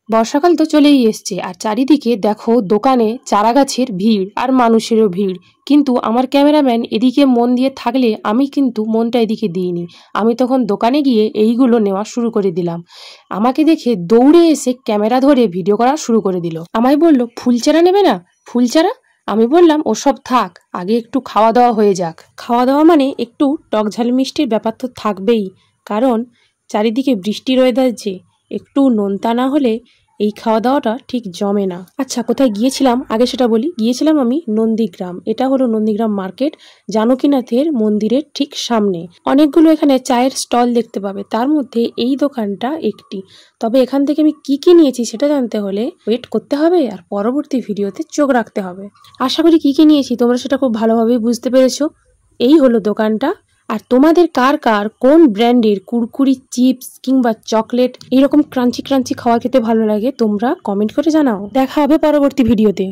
বর্ষাকাল তো চলেই এসছে আর চারিদিকে দেখো দোকানে চারাগাছের ভিড় আর মানুষেরও ভিড়। কিন্তু আমার ক্যামেরাম্যান এদিকে মন দিয়ে থাকলে আমি কিন্তু মনটা এদিকে দিইনি। আমি তখন দোকানে গিয়ে এইগুলো নেওয়া শুরু করে দিলাম। আমাকে দেখে দৌড়ে এসে ক্যামেরা ধরে ভিডিও করা শুরু করে দিল। আমায় বলল ফুল চারা নেবে না, ফুল চারা। আমি বললাম ওসব থাক, আগে একটু খাওয়া দাওয়া হয়ে যাক। খাওয়া দাওয়া মানে একটু টক ঝাল মিষ্টির ব্যাপার তো থাকবেই, কারণ চারিদিকে বৃষ্টির ওয়েদার যে, একটু নোনতা না হলে এই খাওয়া দাওয়াটা ঠিক জমে না। আচ্ছা, কোথায় গিয়েছিলাম আগে সেটা বলি। গিয়েছিলাম আমি নন্দীগ্রাম। এটা হলো নন্দীগ্রাম মার্কেট, জানকীনাথের মন্দিরের ঠিক সামনে। অনেকগুলো এখানে চায়ের স্টল দেখতে পাবে, তার মধ্যে এই দোকানটা একটি। তবে এখান থেকে আমি কি কি নিয়েছি সেটা জানতে হলে ওয়েট করতে হবে আর পরবর্তী ভিডিওতে চোখ রাখতে হবে। আশা করি কি কি নিয়েছি তোমরা সেটা খুব ভালোভাবেই বুঝতে পেরেছো। এই হলো দোকানটা। আর তোমাদের কার কার কোন ব্র্যান্ডের কুরকুরি, চিপস কিংবা চকলেট এইরকম ক্রাঞ্চি ক্রাঞ্চি খাওয়া খেতে ভালো লাগে তোমরা কমেন্ট করে জানাও। দেখা হবে পরবর্তী ভিডিওতে।